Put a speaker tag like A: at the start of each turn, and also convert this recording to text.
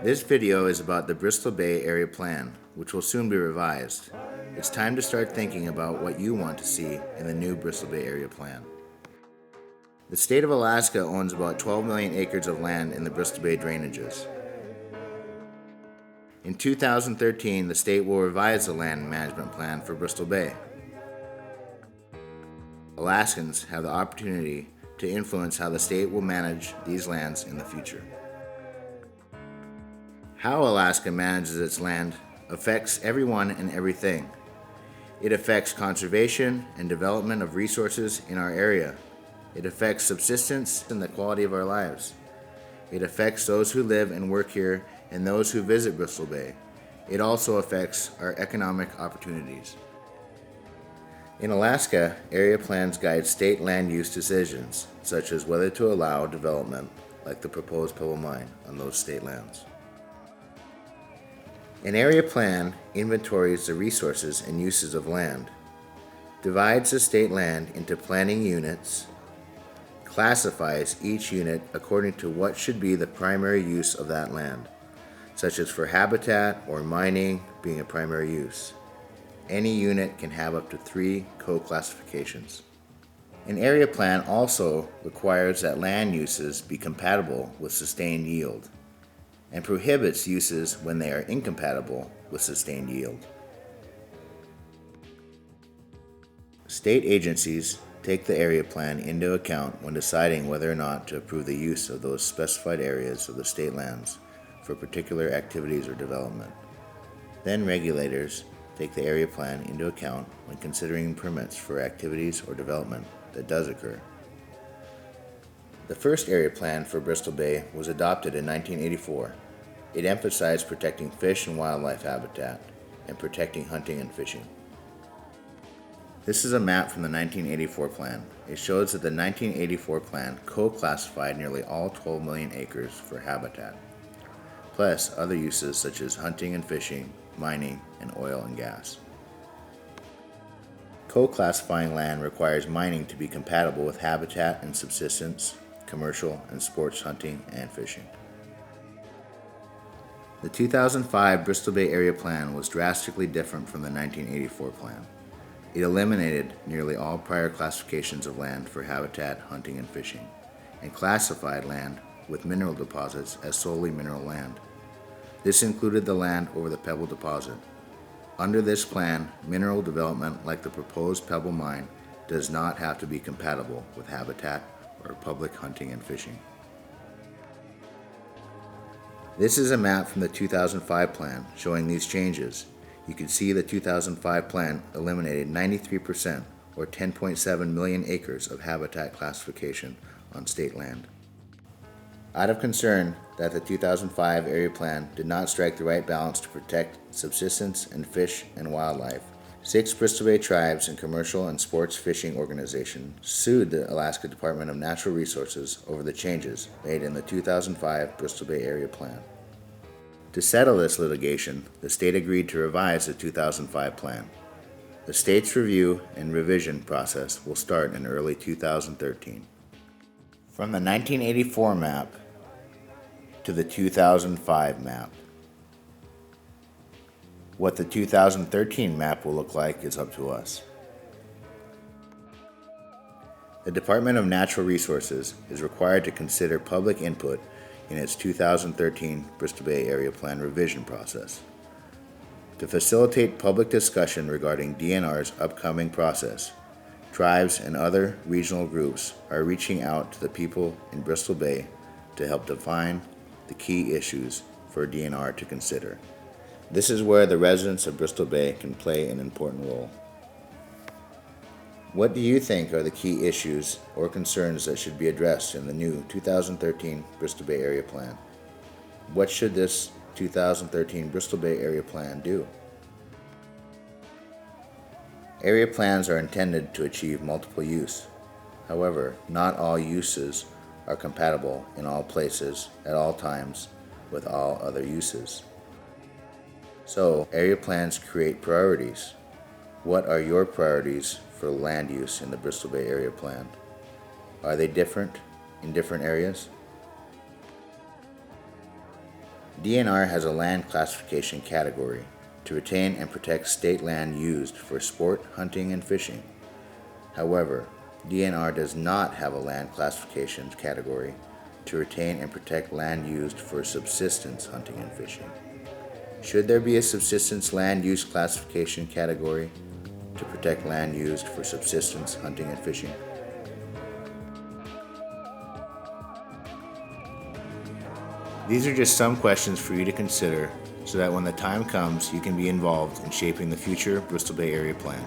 A: This video is about the Bristol Bay Area Plan, which will soon be revised. It's time to start thinking about what you want to see in the new Bristol Bay Area Plan. The state of Alaska owns about 12 million acres of land in the Bristol Bay drainages. In 2013, the state will revise the land management plan for Bristol Bay. Alaskans have the opportunity to influence how the state will manage these lands in the future. How Alaska manages its land affects everyone and everything. It affects conservation and development of resources in our area. It affects subsistence and the quality of our lives. It affects those who live and work here and those who visit Bristol Bay. It also affects our economic opportunities. In Alaska, area plans guide state land use decisions, such as whether to allow development, like the proposed Pebble Mine, on those state lands. An area plan inventories the resources and uses of land, divides the state land into planning units, classifies each unit according to what should be the primary use of that land, such as for habitat or mining being a primary use. Any unit can have up to 3 co-classifications. An area plan also requires that land uses be compatible with sustained yield, and prohibits uses when they are incompatible with sustained yield. State agencies take the area plan into account when deciding whether or not to approve the use of those specified areas of the state lands for particular activities or development. Then regulators take the area plan into account when considering permits for activities or development that does occur. The first area plan for Bristol Bay was adopted in 1984. It emphasized protecting fish and wildlife habitat and protecting hunting and fishing. This is a map from the 1984 plan. It shows that the 1984 plan co-classified nearly all 12 million acres for habitat, plus other uses such as hunting and fishing, mining, and oil and gas. Co-classifying land requires mining to be compatible with habitat and subsistence, commercial and sports hunting and fishing. The 2005 Bristol Bay Area Plan was drastically different from the 1984 plan. It eliminated nearly all prior classifications of land for habitat, hunting, and fishing, and classified land with mineral deposits as solely mineral land. This included the land over the Pebble deposit. Under this plan, mineral development like the proposed Pebble Mine does not have to be compatible with habitat or public hunting and fishing. This is a map from the 2005 plan showing these changes. You can see the 2005 plan eliminated 93% or 10.7 million acres of habitat classification on state land. Out of concern that the 2005 area plan did not strike the right balance to protect subsistence and fish and wildlife, 6 Bristol Bay tribes and commercial and sports fishing organizations sued the Alaska Department of Natural Resources over the changes made in the 2005 Bristol Bay Area Plan. To settle this litigation, the state agreed to revise the 2005 plan. The state's review and revision process will start in early 2013. From the 1984 map to the 2005 map. What the 2013 map will look like is up to us. The Department of Natural Resources is required to consider public input in its 2013 Bristol Bay Area Plan revision process. To facilitate public discussion regarding DNR's upcoming process, tribes and other regional groups are reaching out to the people in Bristol Bay to help define the key issues for DNR to consider. This is where the residents of Bristol Bay can play an important role. What do you think are the key issues or concerns that should be addressed in the new 2013 Bristol Bay Area Plan? What should this 2013 Bristol Bay Area Plan do? Area plans are intended to achieve multiple use. However, not all uses are compatible in all places at all times with all other uses. So, area plans create priorities. What are your priorities for land use in the Bristol Bay Area Plan? Are they different in different areas? DNR has a land classification category to retain and protect state land used for sport, hunting, and fishing. However, DNR does not have a land classification category to retain and protect land used for subsistence hunting and fishing. Should there be a subsistence land use classification category to protect land used for subsistence hunting and fishing? These are just some questions for you to consider so that when the time comes, you can be involved in shaping the future Bristol Bay Area Plan.